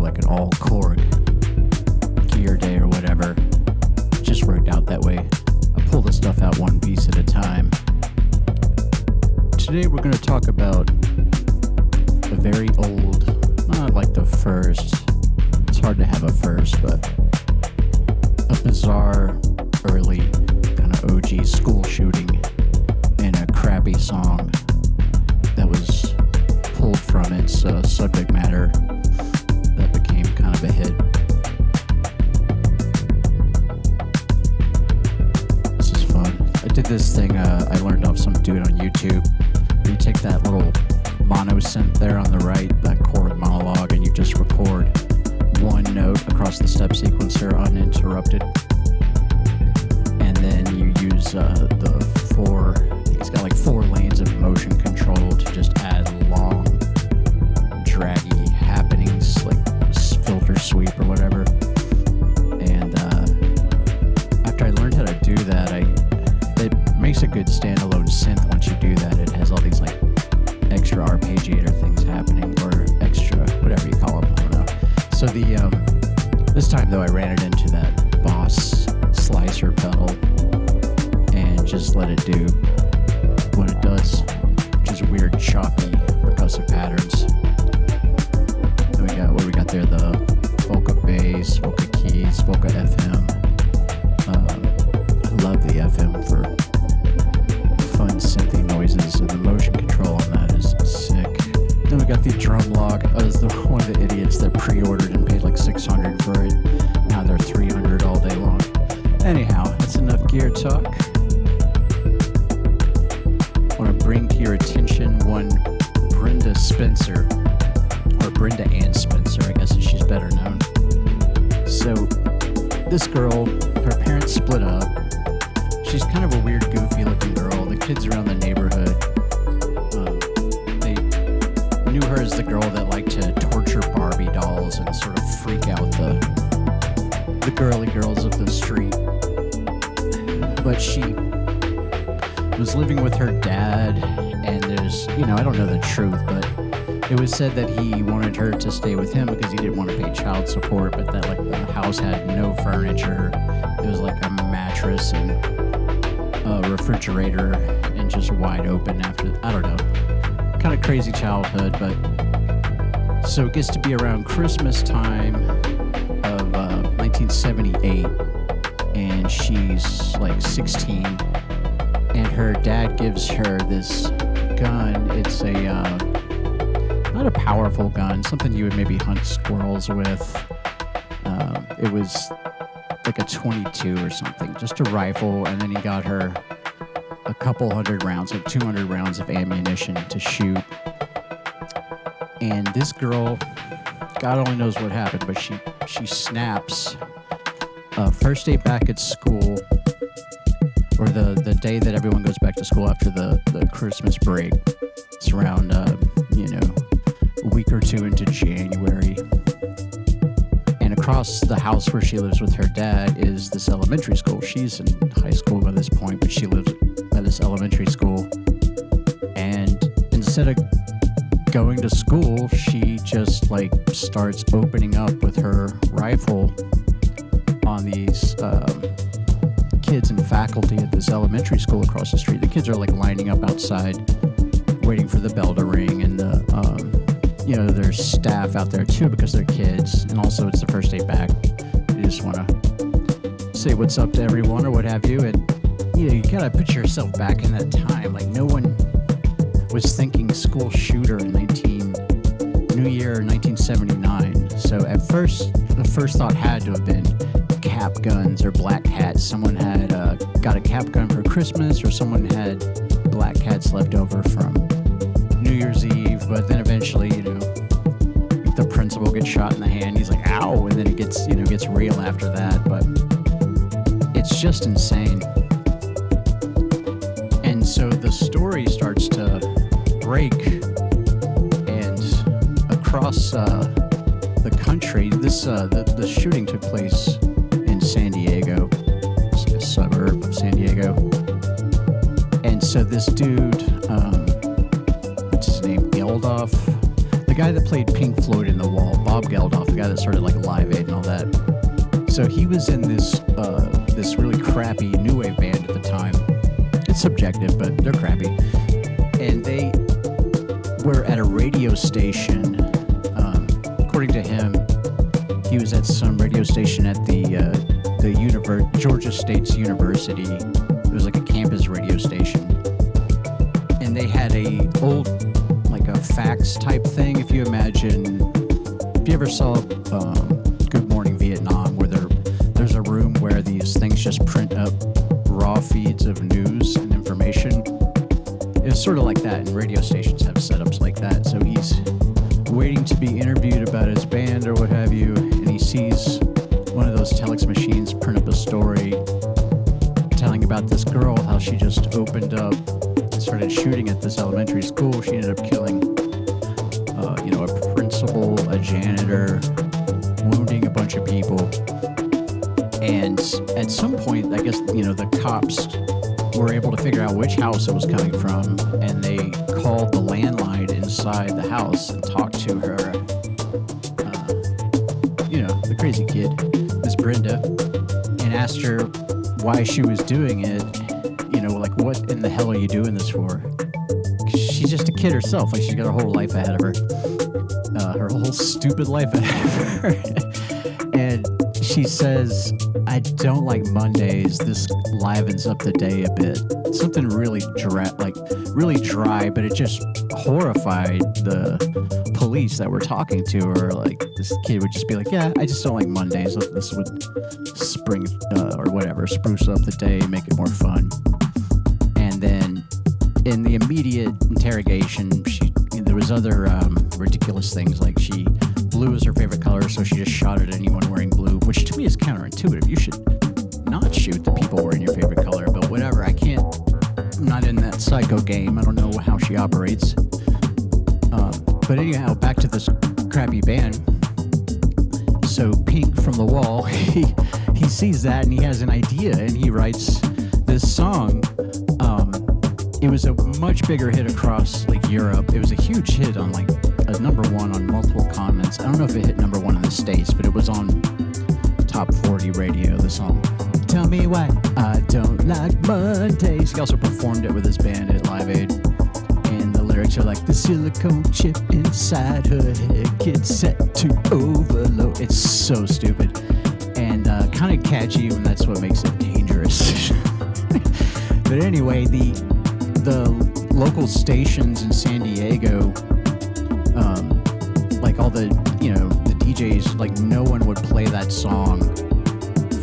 like an all Korg gear day or whatever. It just worked out that way. I pull the stuff out one piece at a time. Today we're going to talk about a very old, not like the first, it's hard to have a first, but a bizarre early kind of OG school shooting in a crappy song that was pulled from its subject matter that became kind of a hit. This is fun. I did this thing I learned off some dude on YouTube. You take that little mono synth there on the right, that Korg Monologue, and you just record one note across the step sequencer uninterrupted. And then you use the four, it's got like 4 lanes of motion control to just add long, draggy happenings, like filter sweep or whatever. And after I learned how to do that, it makes a good standalone synth once you do that. It has all these like extra arpeggiator things happening, or extra, whatever you call them, I don't know. So this time though I ran it into that Boss slicer pedal and just let it do what it does, which is weird choppy percussive patterns. Then we got there, the Volca Bass, Volca Keys, Volca FM. I love the FM for fun synthy noises, and the motion control on that is sick. Then we got the Drumlogue. I was one of the idiots that pre-ordered and paid like $600 for it. Now they're $300 all day long. Anyhow, that's enough gear talk. I want to bring to your attention one Brenda Spencer, or Brenda Ann Spencer, I guess she's better known. So this girl, her parents split up. She's kind of a weird, goofy looking girl. The kids around the neighborhood, they knew her as the girl that liked to torture Barbie dolls and sort of freak out the girly girls of the street. But she was living with her dad, and there's, I don't know the truth, but it was said that he wanted her to stay with him because he didn't want to pay child support, but that like the house had no furniture. It was like a mattress and a refrigerator and just wide open after, I don't know, kind of crazy childhood. But so it gets to be around Christmas time of 1978, and she's like 16, and her dad gives her this gun. It's a not a powerful gun, something you would maybe hunt squirrels with. It was like a 22 or something, just a rifle, and then he got her a couple hundred rounds, like 200 rounds of ammunition to shoot. And this girl, God only knows what happened, but she snaps. First day back at school, or the day that everyone goes back to school after the Christmas break. It's around, a week or two into January. And across the house where she lives with her dad is this elementary school. She's in high school by this point, but she lives at this elementary school. And instead of going to school, she just like starts opening up with her rifle on these kids and faculty at this elementary school across the street. The kids are like lining up outside waiting for the bell to ring, and there's staff out there too because they're kids, and also it's the first day back. You just want to say what's up to everyone or what have you, and you gotta put yourself back in that time. Like, no one was thinking school shooter in New Year 1979. So at first, the first thought had to have been cap guns or black hats. Someone had got a cap gun for Christmas, or someone had black hats left over from New Year's Eve. But then eventually, the principal gets shot in the hand. He's like, ow, and then it gets real after that. But it's just insane. And so the story starts to break, and across the country, the shooting took place in San Diego. It's like a suburb of San Diego. And so this dude, what's his name, Geldof, the guy that played Pink Floyd in The Wall, Bob Geldof, the guy that started like Live Aid and all that. So he was in this really crappy new wave band at the time. It's subjective, but they're crappy. And they were at a radio station. According to him, he was at some radio station at the Georgia State's University. It was like a campus radio station. And they had a fax type thing. If you ever saw Good Morning Vietnam, where there's a room where these things just print up raw feeds of news and information. It's sort of like that, and radio stations have setups like that. So he's waiting to be interviewed about his band or what have you, and he sees one of those telex machines print up a story telling about this girl, how she just opened up and started shooting at this elementary school. She ended up killing a principal, a janitor, wounding a bunch of people. And at some point, I guess, the cops were able to figure out which house it was coming from, and they called the landline inside the house and talked to her, the crazy kid, Miss Brenda, and asked her why she was doing it, what in the hell are you doing this for? She's just a kid herself, she's got her whole life ahead of her, her whole stupid life ahead of her. And she says, I don't like Mondays. This livens up the day a bit. Something really dry, but it just horrified the police that were talking to her. Like, this kid would just be like, yeah, I just don't like Mondays. This would spruce up the day, make it more fun. And then in the immediate interrogation, there was other ridiculous things, like blue is her favorite color, so she just shot at anyone wearing blue, which to me is counterintuitive. You should not shoot the people wearing your favorite color, but whatever. I'm not in that psycho game. I don't know how she operates. But anyhow, back to this crappy band. So Pink from the Wall, he sees that and he has an idea, and he writes this song. It was a much bigger hit across Europe. It was a huge hit on a #1 on multiple continents. I don't know if it hit #1 in the States, but it was on top 40 radio, the song. Tell me why I don't like Mondays. He also performed it with his band at Live Aid. And the lyrics are like, the silicone chip inside her head gets set to overload. It's so stupid. And kind of catchy, and that's what makes it dangerous. But anyway, the local stations in San Diego, all the DJs, no one would play that song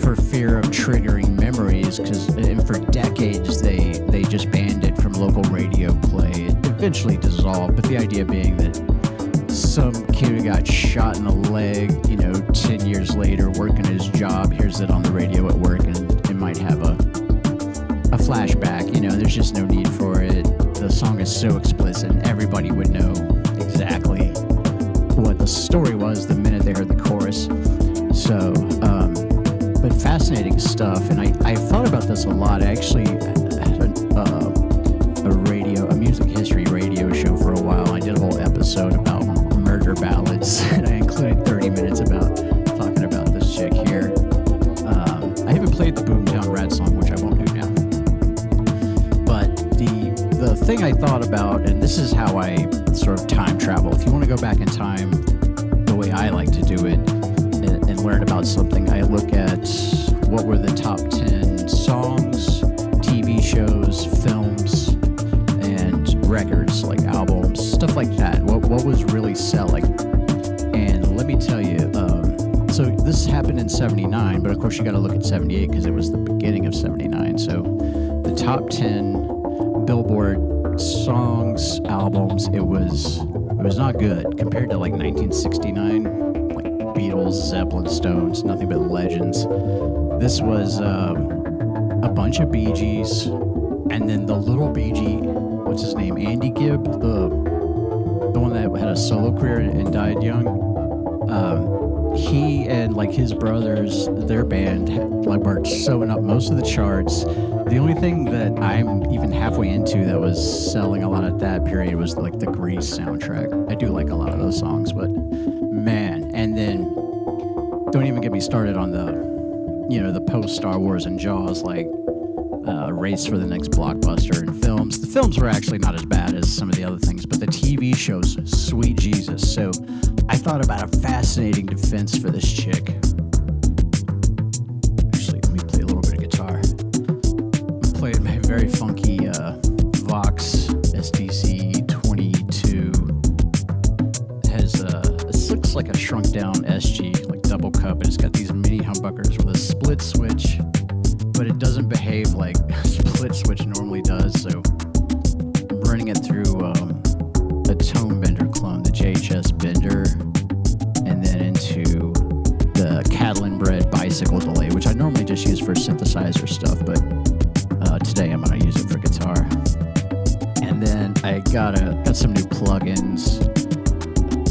for fear of triggering memories, and for decades they just banned it from local radio play. It eventually dissolved, but the idea being that some kid who got shot in the leg, 10 years later, working his job, hears it on the radio at work, and it might have a flashback. There's just no need for it. The song is so explicit, and everybody would know exactly what the story was the minute they heard the chorus. So, but fascinating stuff. And I thought about this a lot. I actually had a music history radio show for a while. I did a whole episode about murder ballads, and I included 30 minutes about talking about this chick here. I haven't played the Boomtown Brat song, which I won't do now. But the thing I thought about, and this is how I sort of time travel. If you want to go back in time the way I like to do it and learn about something, I look at what were the top 10 songs, TV shows, films, and records, like albums, stuff like that. What was really selling? And let me tell you, so this happened in 79, but of course you got to look at 78 because it was the beginning of 79. So the top 10 Billboard songs, albums, it was not good compared to 1969, like Beatles, Zeppelin, Stones, nothing but legends. This was a bunch of Bee Gees, and then the little Bee Gee, what's his name, Andy Gibb, the one that had a solo career and died young. He and his brothers, their band, were sewing up most of the charts. The only thing that I'm even halfway into that was selling a lot at that period was the Grease soundtrack. I do like a lot of those songs, but man. And then Don't even get me started on the post Star Wars and Jaws, like race for the next blockbuster and films. The films were actually not as bad as some of the other things, but the TV shows, sweet Jesus. So I thought about a fascinating defense for this chick. Actually, let me play a little bit of guitar. I'm playing my very funky Vox SDC22. This looks like a shrunk down SG, like double cup, and it's got these mini humbuckers with a split switch, but it doesn't behave like a split switch normally does, so I'm running it through a tone bender clone, the JHS bender, and then into the Catalinbread bicycle delay, which I normally just use for synthesizer stuff, but today I'm going to use it for guitar. And then I got some new plugins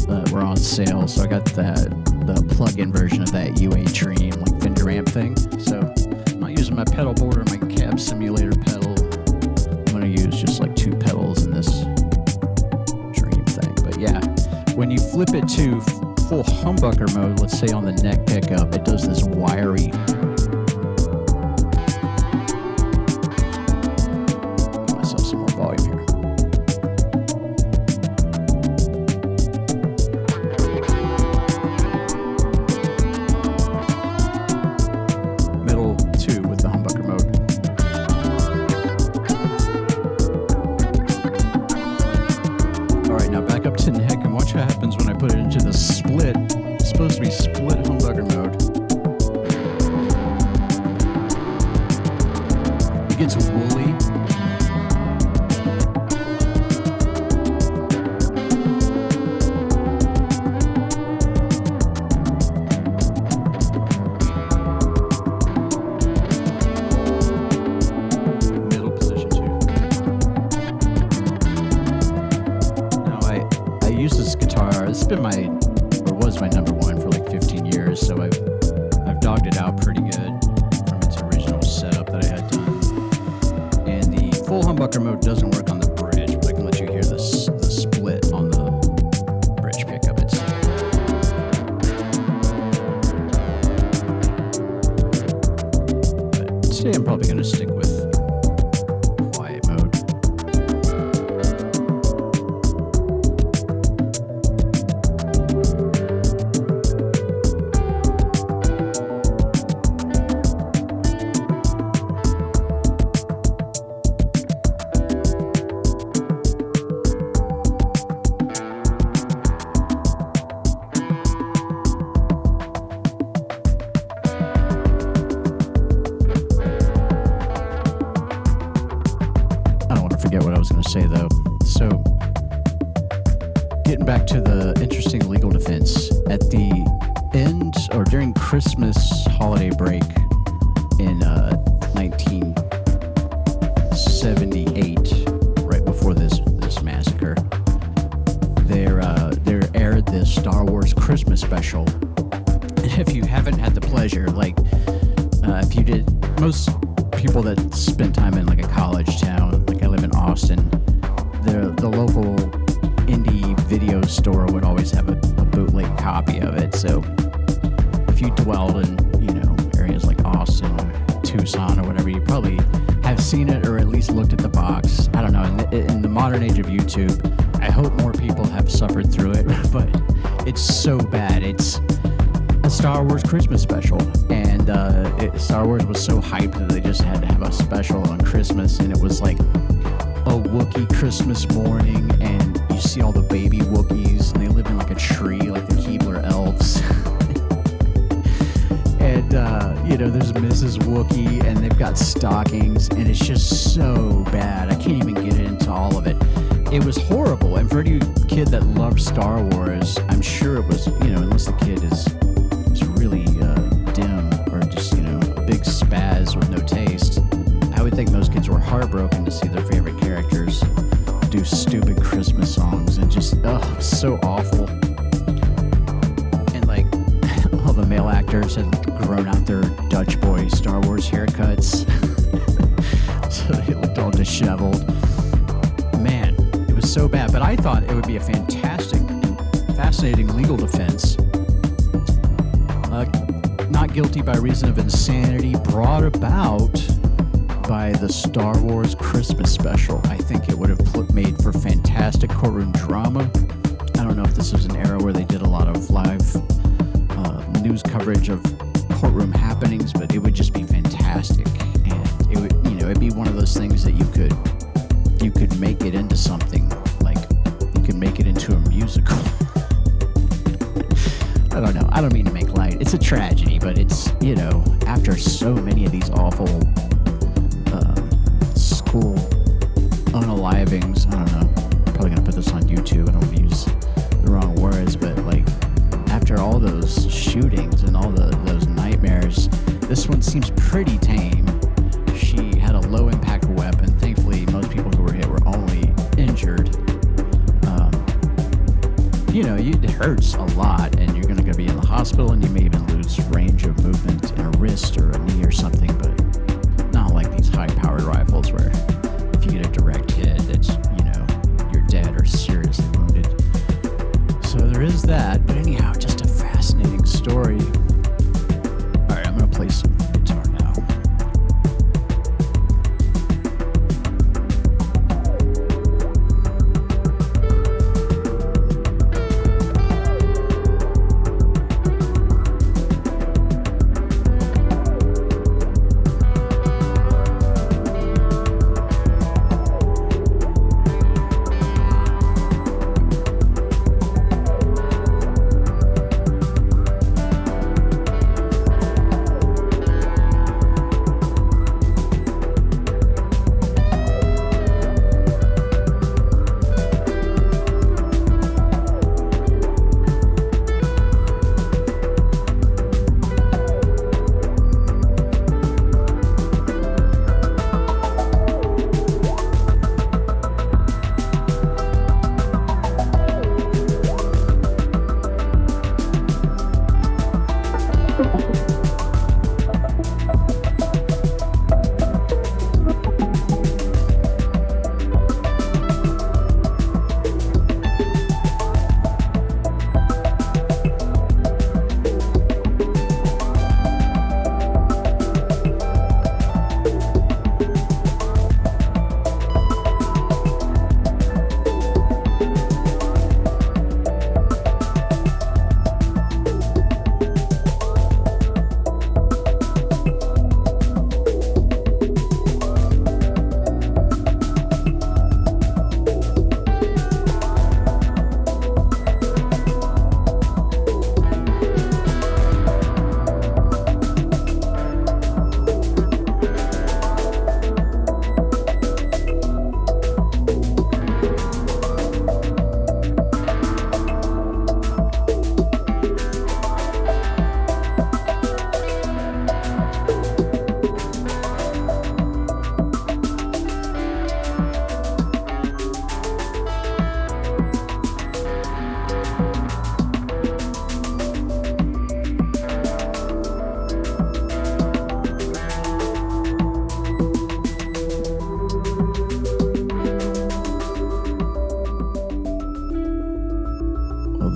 that were on sale, so I got the plug-in version of that UA Dream, like Fender amp thing. So I'm not using my pedal board or my cab simulator pedal. I'm gonna use just like 2 pedals in this Dream thing. But yeah, when you flip it to full humbucker mode, let's say on the neck pickup, it does this wiry. Give myself some more volume here. Was my number one for like 15 years, so I've dogged it out pretty good from its original setup that I had done. And the full humbucker mode doesn't work on the bridge, but I can let you hear the split on the bridge pickup itself. But today I'm probably going to stick with quiet mode. Say though, so getting back to the interesting legal defense at the end or during Christmas holiday break in 1978, right before this massacre, there aired this Star Wars Christmas special. And if you haven't had the pleasure, like if you did, most people that spend time in like a college town, like I live in Austin, the local indie video store would always have a bootleg copy of it. So if you dwelled in, areas like Austin or Tucson or whatever, you probably have seen it or at least looked at the box. I don't know. In the modern age of YouTube, I hope more people have suffered through it, but it's so bad. It's a Star Wars Christmas special, and Star Wars was so hyped that they just had to have a special on Christmas, and it was like a Wookiee Christmas morning, and you see all the baby Wookiees, and they live in like a tree, like the Keebler elves. And there's Mrs. Wookiee, and they've got stockings, and it's just so bad. I can't even get into all of it. It was horrible, and for any kid that loved Star Wars, I'm sure it was, unless the kid is really dim or just, a big spaz with no taste, I would think most kids were heartbroken to see their favorite characters do stupid Christmas songs and just, so awful. And like, all the male actors had grown out their Dutch boy Star Wars haircuts. So they looked all disheveled. Man, it was so bad, but I thought it would be a fascinating legal defense. Not guilty by reason of insanity, brought about by the Star Wars Christmas special. I think it would have made for fantastic courtroom drama. I don't know if this was an era where they did a lot of live news coverage of courtroom happenings, but it would just be fantastic. And it would, it'd be one of those things that you could make it into something, like you could make it into a musical. I don't know. I don't mean to make light. It's a tragedy, but it's, after so many of these awful school unalivings, I don't know. I'm probably going to put this on YouTube. I don't want to use the wrong words, but like after all those shootings and all those nightmares, this one seems pretty tame. She had a low impact weapon. Thankfully, most people who were hit were only injured. It hurts a lot, and you're going to be in the hospital, and you may even lose range of movement in a wrist or a knee or something, but not like these high-powered rifles where if you get a direct hit, it's, you're dead or seriously wounded. So there is that, but anyhow, just a fascinating story. All right, I'm going to play some guitar now.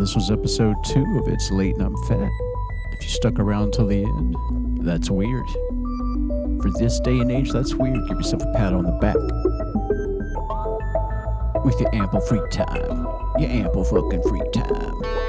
This was episode 2 of It's Late and I'm Fat. If you stuck around till the end, that's weird. For this day and age, that's weird. Give yourself a pat on the back. With your ample free time. Your ample fucking free time.